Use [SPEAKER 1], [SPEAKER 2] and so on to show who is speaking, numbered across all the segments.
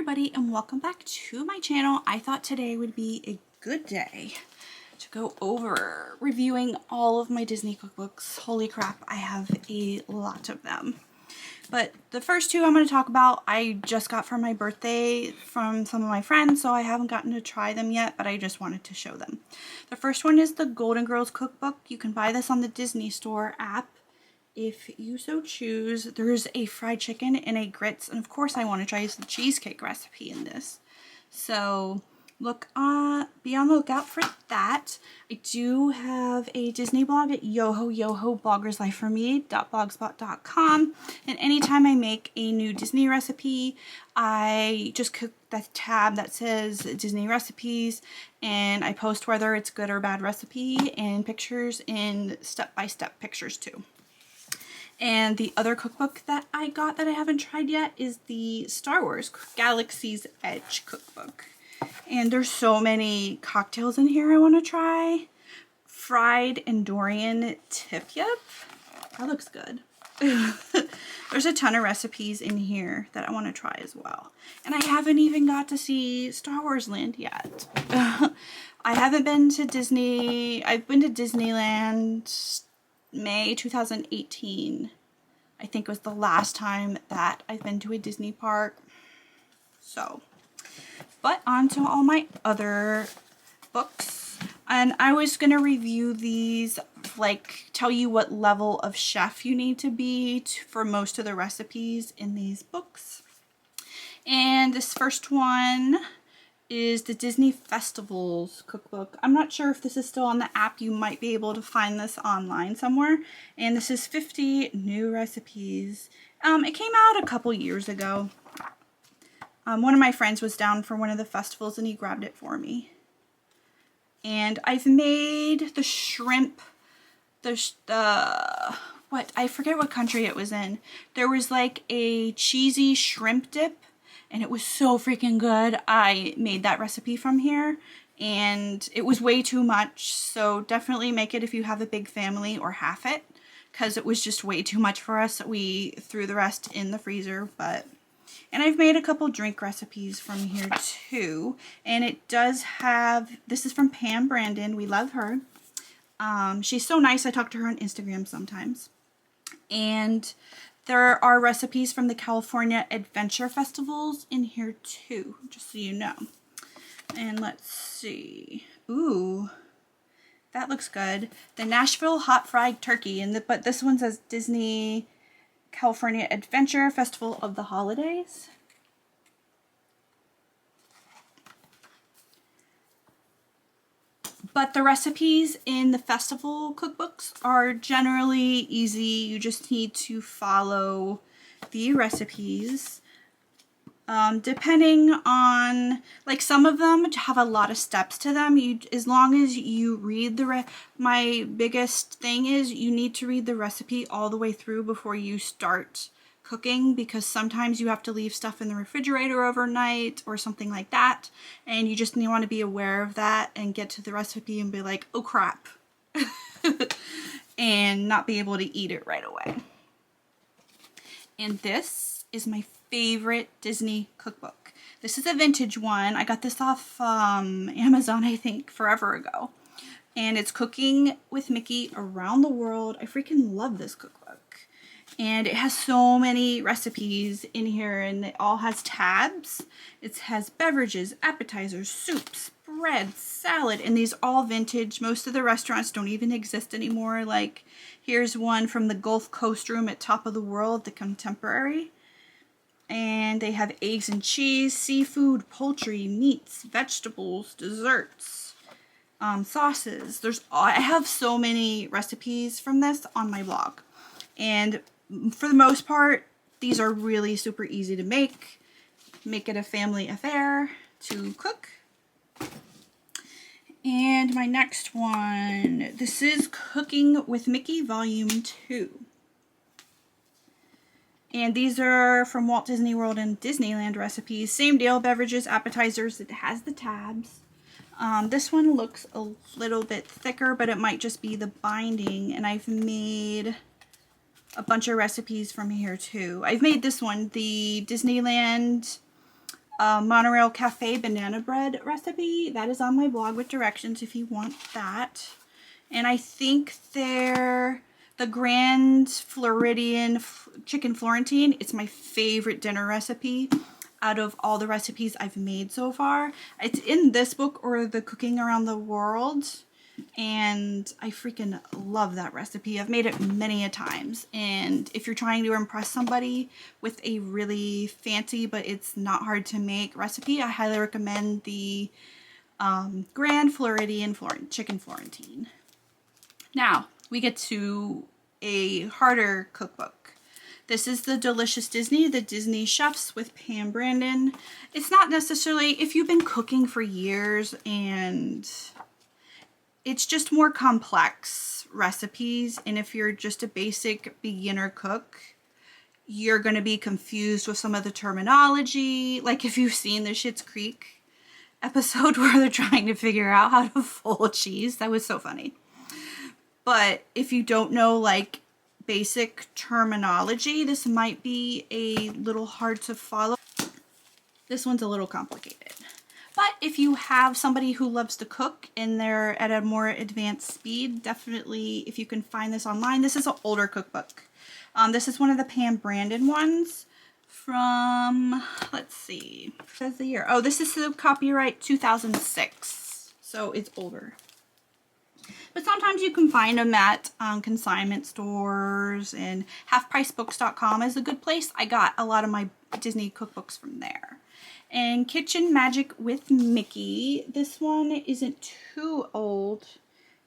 [SPEAKER 1] everybody, and welcome back to my channel. I thought today would be a good day to go over reviewing all of my Disney cookbooks. Holy crap, I have a lot of them. But the first two I'm going to talk about, I just got for my birthday from some of my friends, so I haven't gotten to try them yet, but I just wanted to show them. The first one is the Golden Girls Cookbook. You can buy this on the Disney Store app if you so choose. There's a fried chicken and a grits, and of course I want to try the cheesecake recipe in this. So be on the lookout for that. I do have a Disney blog at YoHoYoHoBloggersLifeForMe.blogspot.com, and anytime I make a new Disney recipe, I just click the tab that says Disney recipes, and I post whether it's good or bad recipe and pictures and step-by-step pictures too. And the other cookbook that I got that I haven't tried yet is the Star Wars Galaxy's Edge cookbook. And there's so many cocktails in here I want to try. Fried Andorian tip yip. That looks good. There's a ton of recipes in here that I want to try as well. And I haven't even got to see Star Wars Land yet. I haven't been to Disney. I've been to Disneyland May 2018, I think, was the last time that I've been to a Disney park. So, but on to all my other books. And I was going to review these, like tell you what level of chef you need to be for most of the recipes in these books. And this first one is the Disney Festivals cookbook. I'm not sure if this is still on the app. You might be able to find this online somewhere. And this is 50 new recipes. It came out a couple years ago. One of my friends was down for one of the festivals and he grabbed it for me. And I've made the shrimp, I forget what country it was in. There was like a cheesy shrimp dip, and it was so freaking good. I made that recipe from here, and it was way too much, so definitely make it if you have a big family, or half it, because it was just way too much for us. We threw the rest in the freezer. And I've made a couple drink recipes from here too, and it does have, this is from Pam Brandon. We love her. She's so nice. I talk to her on Instagram sometimes. And there are recipes from the California Adventure Festivals in here too, just so you know. And let's see. Ooh, that looks good. The Nashville Hot Fried Turkey, but this one says Disney California Adventure Festival of the Holidays. But the recipes in the festival cookbooks are generally easy. You just need to follow the recipes. Depending on, like, some of them have a lot of steps to them. As long as you read my biggest thing is you need to read the recipe all the way through before you start cooking, because sometimes you have to leave stuff in the refrigerator overnight or something like that, and you just want to be aware of that and get to the recipe and be like, oh crap, and not be able to eat it right away. And this is my favorite Disney cookbook. This is a vintage one. I got this off Amazon, I think, forever ago. And it's Cooking with Mickey Around the World. I freaking love this cookbook. And it has so many recipes in here, and it all has tabs. It has beverages, appetizers, soups, bread, salad, and these all vintage. Most of the restaurants don't even exist anymore. Like, here's one from the Gulf Coast Room at Top of the World, the Contemporary. And they have eggs and cheese, seafood, poultry, meats, vegetables, desserts, sauces. I have so many recipes from this on my blog. And for the most part, these are really super easy to make. Make it a family affair to cook. And my next one, this is Cooking with Mickey Volume 2. And these are from Walt Disney World and Disneyland recipes. Same deal, beverages, appetizers. It has the tabs. This one looks a little bit thicker, but it might just be the binding. And I've made a bunch of recipes from here too. I've made this one, the Disneyland Monorail Cafe banana bread recipe. That is on my blog with directions if you want that. And I think they're the Grand Floridian Chicken Florentine. It's my favorite dinner recipe out of all the recipes I've made so far. It's in this book or the Cooking Around the World. And I freaking love that recipe. I've made it many a times. And if you're trying to impress somebody with a really fancy but it's not hard to make recipe, I highly recommend the Grand Floridian Chicken Florentine. Now we get to a harder cookbook. This is the Delicious Disney, the Disney Chefs with Pam Brandon. It's not necessarily, if you've been cooking for years and it's just more complex recipes, and if you're just a basic beginner cook, you're going to be confused with some of the terminology. Like if you've seen the Schitt's Creek episode where they're trying to figure out how to fold cheese, that was so funny. But if you don't know like basic terminology, this might be a little hard to follow. This one's a little complicated. But if you have somebody who loves to cook and they're at a more advanced speed, definitely if you can find this online. This is an older cookbook. This is one of the Pam Brandon ones from, let's see, says the year. Oh, this is the copyright 2006, so it's older. But sometimes you can find them at consignment stores, and halfpricebooks.com is a good place. I got a lot of my Disney cookbooks from there. And Kitchen Magic with Mickey. This one isn't too old.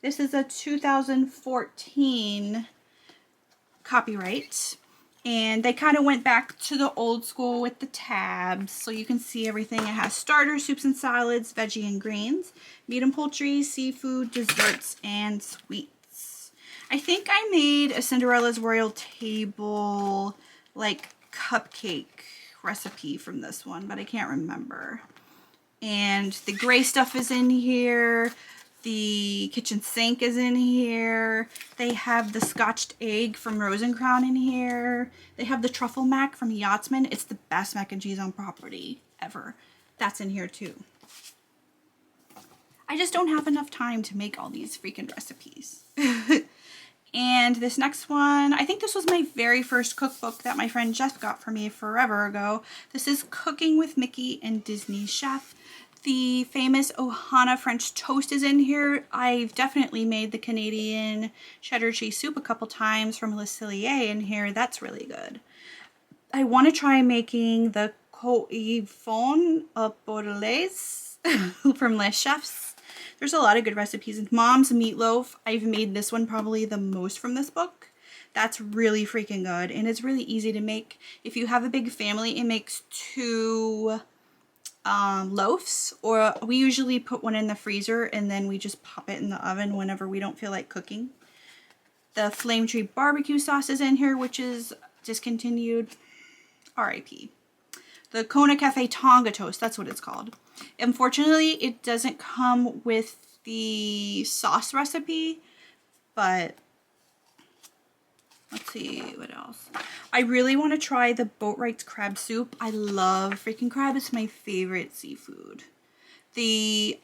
[SPEAKER 1] This is a 2014 copyright. And they kind of went back to the old school with the tabs. So you can see everything. It has starters, soups and salads, veggie and grains, meat and poultry, seafood, desserts, and sweets. I think I made a Cinderella's Royal Table like cupcake recipe from this one, but I can't remember. And the gray stuff is in here. The kitchen sink is in here. They have the scotched egg from Rosencrown in here. They have the truffle mac from Yachtsman. It's the best mac and cheese on property ever. That's in here too. I just don't have enough time to make all these freaking recipes. And this next one, I think this was my very first cookbook that my friend Jeff got for me forever ago. This is Cooking with Mickey and Disney Chef. The famous Ohana French toast is in here. I've definitely made the Canadian cheddar cheese soup a couple times from Le Cellier in here. That's really good. I want to try making the Coifon Bordelaise from Les Chefs. There's a lot of good recipes. Mom's meatloaf, I've made this one probably the most from this book. That's really freaking good, and it's really easy to make. If you have a big family, it makes 2 loaves, or we usually put one in the freezer and then we just pop it in the oven whenever we don't feel like cooking. The Flame Tree barbecue sauce is in here, which is discontinued. RIP. The Kona Cafe Tonga toast, that's what it's called. Unfortunately, it doesn't come with the sauce recipe, but let's see what else. I really want to try the Boatwright's crab soup. I love freaking crab. It's my favorite seafood. The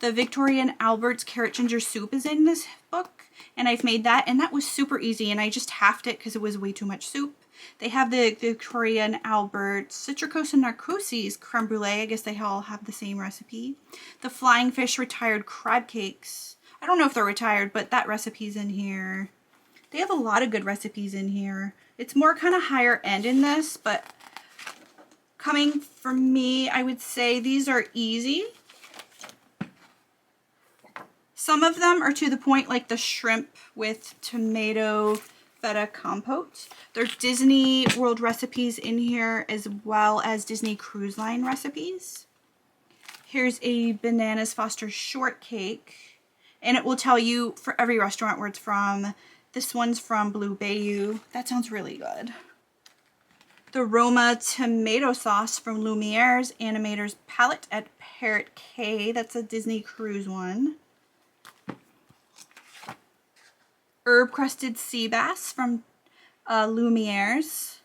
[SPEAKER 1] Victoria and Albert's carrot ginger soup is in this book, and I've made that, and that was super easy, and I just halved it because it was way too much soup. They have the Victoria and Albert Citricose and Narcosis creme brulee. I guess they all have the same recipe. The Flying Fish retired crab cakes. I don't know if they're retired, but that recipe's in here. They have a lot of good recipes in here. It's more kind of higher end in this, but coming from me, I would say these are easy. Some of them are to the point, like the shrimp with tomato feta compote. There's Disney World recipes in here as well as Disney Cruise Line recipes. Here's a Bananas Foster shortcake, and it will tell you for every restaurant where it's from. This one's from Blue Bayou. That sounds really good. The Roma tomato sauce from Lumiere's Animator's Palette at Parrot Cay. That's a Disney Cruise one. Herb crusted sea bass from Lumiere's.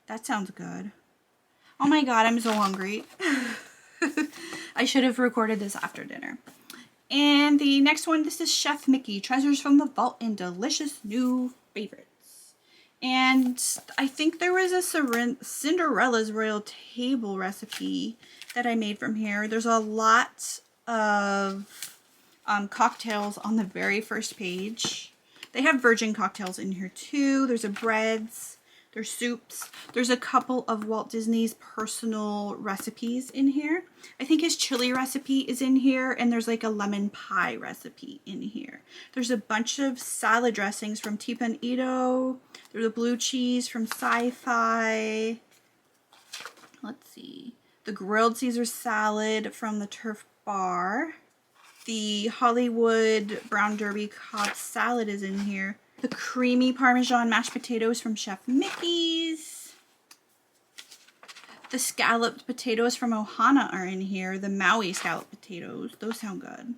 [SPEAKER 1] That sounds good. Oh my god, I'm so hungry. I should have recorded this after dinner. And the next one, this is Chef Mickey, Treasures from the Vault and Delicious New Favorites. And I think there was a Cinderella's Royal Table recipe that I made from here. There's a lot of cocktails on the very first page. They have virgin cocktails in here too. There's a breads, there's soups. There's a couple of Walt Disney's personal recipes in here. I think his chili recipe is in here, and there's like a lemon pie recipe in here. There's a bunch of salad dressings from Tipa and Ito. There's a blue cheese from Sci-Fi. Let's see. The grilled Caesar salad from the Turf Bar. The Hollywood Brown Derby Cobb salad is in here. The creamy Parmesan mashed potatoes from Chef Mickey's. The scalloped potatoes from Ohana are in here. The Maui scalloped potatoes. Those sound good.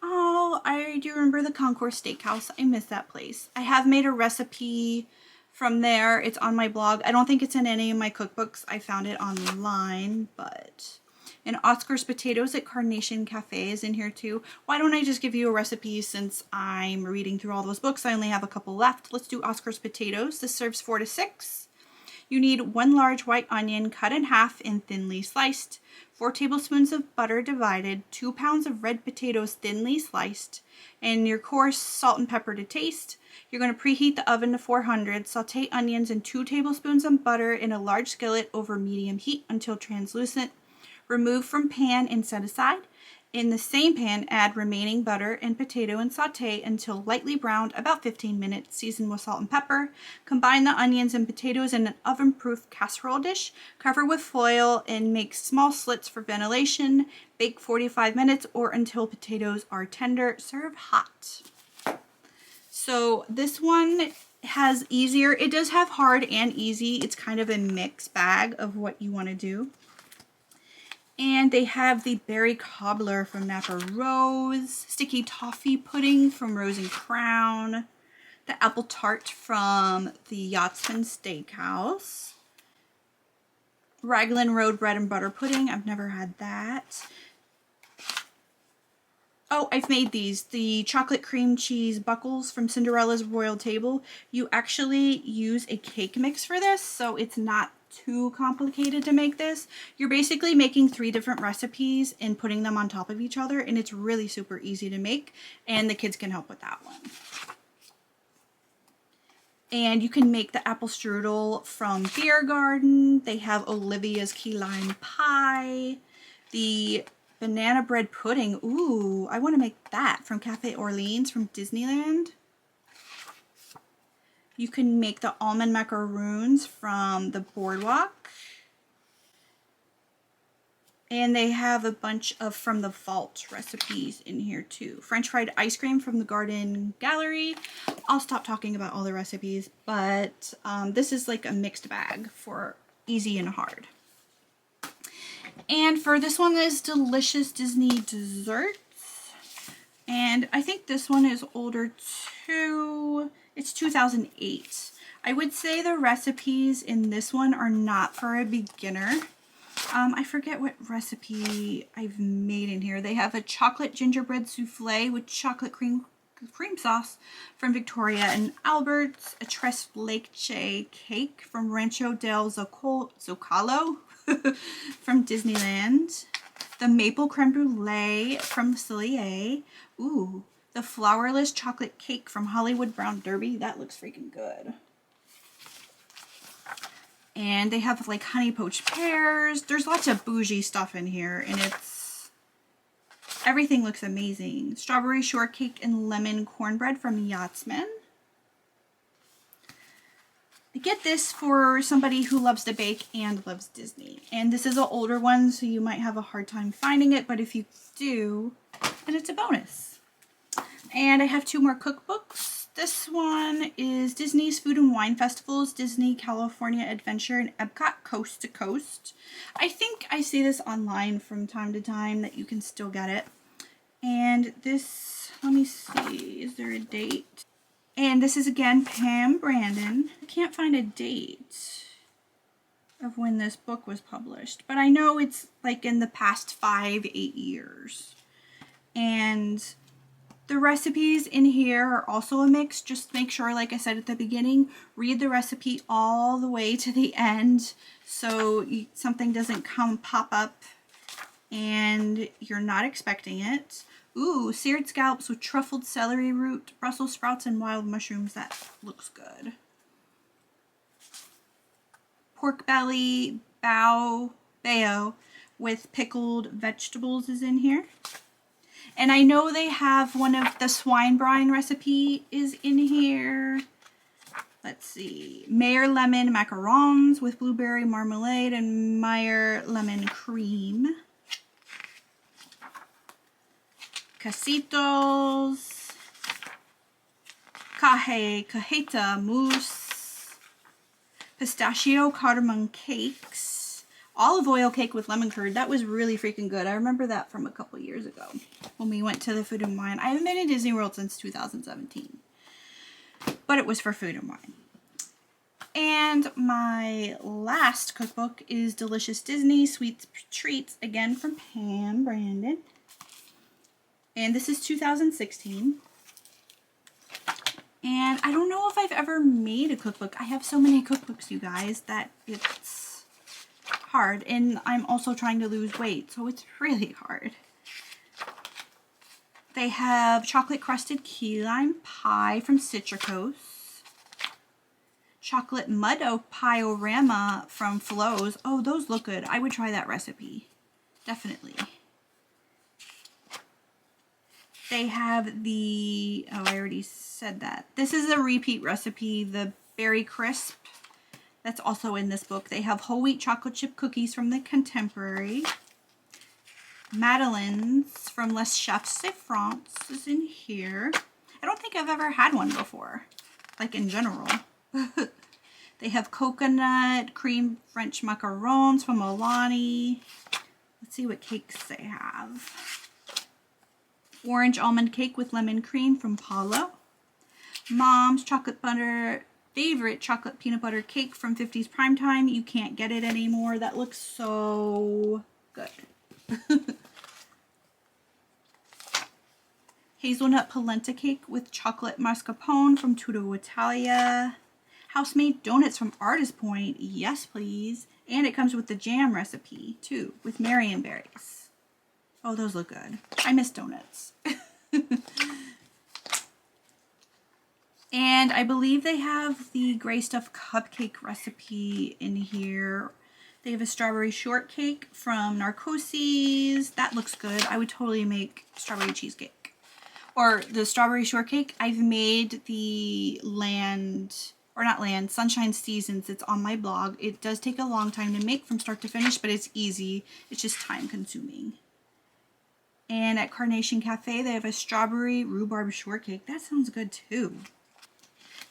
[SPEAKER 1] Oh, I do remember the Concourse Steakhouse. I miss that place. I have made a recipe from there. It's on my blog. I don't think it's in any of my cookbooks. I found it online, but... And Oscar's Potatoes at Carnation Cafe is in here too. Why don't I just give you a recipe since I'm reading through all those books? I only have a couple left. Let's do Oscar's Potatoes. This serves 4 to 6. You need 1 large white onion cut in half and thinly sliced, 4 tablespoons of butter divided, 2 pounds of red potatoes thinly sliced, and your coarse salt and pepper to taste. You're going to preheat the oven to 400. Saute onions and 2 tablespoons of butter in a large skillet over medium heat until translucent. Remove from pan and set aside. In the same pan, add remaining butter and potato and saute until lightly browned, about 15 minutes. Season with salt and pepper. Combine the onions and potatoes in an oven-proof casserole dish. Cover with foil and make small slits for ventilation. Bake 45 minutes or until potatoes are tender. Serve hot. So this one has easier. It does have hard and easy. It's kind of a mixed bag of what you want to do. And they have the berry cobbler from Napa Rose, sticky toffee pudding from Rose and Crown, the apple tart from the Yachtsman Steakhouse, Raglan Road bread and butter pudding. I've never had that. Oh, I've made these. The chocolate cream cheese buckles from Cinderella's Royal Table. You actually use a cake mix for this, so it's not too complicated to make this. You're basically making 3 different recipes and putting them on top of each other, and it's really super easy to make, and the kids can help with that one. And you can make the apple strudel from Beer Garden. They have Olivia's key lime pie. The banana bread pudding. Ooh, I want to make that from Cafe Orleans from Disneyland. You can make the almond macaroons from the Boardwalk. And they have a bunch of from the Vault recipes in here too. French fried ice cream from the Garden Gallery. I'll stop talking about all the recipes, but this is like a mixed bag for easy and hard. And for this one is Delicious Disney Desserts. And I think this one is older too. It's 2008. I would say the recipes in this one are not for a beginner. I forget what recipe I've made in here. They have a chocolate gingerbread souffle with chocolate cream sauce from Victoria and Albert's, a tres leche cake from Rancho del Zocalo from Disneyland, the maple creme brulee from Cellier. Ooh, the flourless chocolate cake from Hollywood Brown Derby. That looks freaking good. And they have like honey poached pears. There's lots of bougie stuff in here, and everything looks amazing. Strawberry shortcake and lemon cornbread from Yachtsman. Get this for somebody who loves to bake and loves Disney. And this is an older one, so you might have a hard time finding it, but if you do, then it's a bonus. And I have 2 more cookbooks. This one is Disney's Food and Wine Festivals, Disney California Adventure, and Epcot Coast to Coast. I think I see this online from time to time that you can still get it. And this, let me see, is there a date? And this is again Pam Brandon. I can't find a date. of when this book was published, but I know it's like in the past 5-8 years. And the recipes in here are also a mix. Just make sure, like I said at the beginning, read the recipe all the way to the end so something doesn't pop up and you're not expecting it. Ooh, seared scallops with truffled celery root, Brussels sprouts, and wild mushrooms. That looks good. Pork belly bao with pickled vegetables is in here. And I know they have one of the swine brine recipe is in here. Let's see. Meyer lemon macarons with blueberry marmalade and Meyer lemon cream. Casitos. Cajeta mousse. Pistachio cardamom cakes. Olive oil cake with lemon curd. That was really freaking good. I remember that from a couple years ago when we went to the Food and Wine. I haven't been in Disney World since 2017, but it was for Food and Wine. And my last cookbook is Delicious Disney Sweets Treats, again from Pam Brandon. And this is 2016. And I don't know if I've ever made a cookbook. I have so many cookbooks, you guys, that it's hard, and I'm also trying to lose weight, so it's really hard. They have chocolate crusted key lime pie from Citricos, chocolate mud piorama from Flo's. Oh, those look good. I would try that recipe, definitely. They have the, oh, I already said that. This is a repeat recipe, the berry crisp. That's also in this book. They have whole wheat chocolate chip cookies from the Contemporary. Madeleines from Les Chefs de France is in here. I don't think I've ever had one before, like in general. They have coconut cream French macarons from Alani. Let's see what cakes they have. Orange almond cake with lemon cream from Paulo. Mom's chocolate butter favorite chocolate peanut butter cake from 50s Primetime. You can't get it anymore. That looks so good. Hazelnut polenta cake with chocolate mascarpone from Tutto Italia. House-made donuts from Artist Point. Yes, please. And it comes with the jam recipe, too, with Marionberries. Oh, those look good. I miss donuts. And I believe they have the gray stuff cupcake recipe in here. They have a strawberry shortcake from Narcosis. That looks good. I would totally make strawberry cheesecake. Or the strawberry shortcake. I've made the Sunshine Seasons. It's on my blog. It does take a long time to make from start to finish, but it's easy. It's just time consuming. And at Carnation Cafe, they have a strawberry rhubarb shortcake. That sounds good too.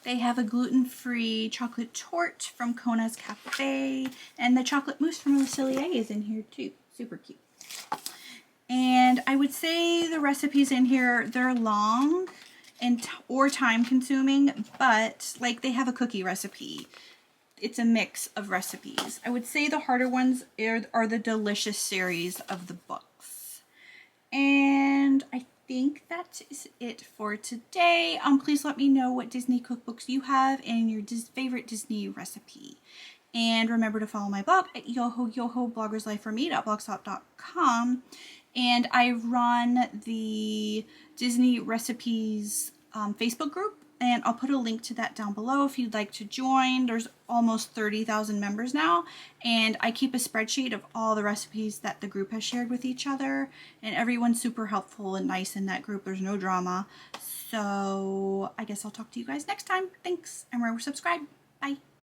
[SPEAKER 1] They have a gluten-free chocolate torte from Kona's Cafe, and the chocolate mousse from Le Cellier is in here too. Super cute. And I would say the recipes in here, they're long and or time-consuming, but like they have a cookie recipe. It's a mix of recipes. I would say the harder ones are the Delicious series of the books. And I think that is it for today. Please let me know what Disney cookbooks you have and your favorite Disney recipe. And remember to follow my blog at YoHoYoHoBloggersLifeForMe.blogspot.com. And I run the Disney Recipes Facebook group, and I'll put a link to that down below if you'd like to join. There's almost 30,000 members now, and I keep a spreadsheet of all the recipes that the group has shared with each other, and everyone's super helpful and nice in that group. There's no drama. So I guess I'll talk to you guys next time. Thanks, and remember to subscribe. Bye.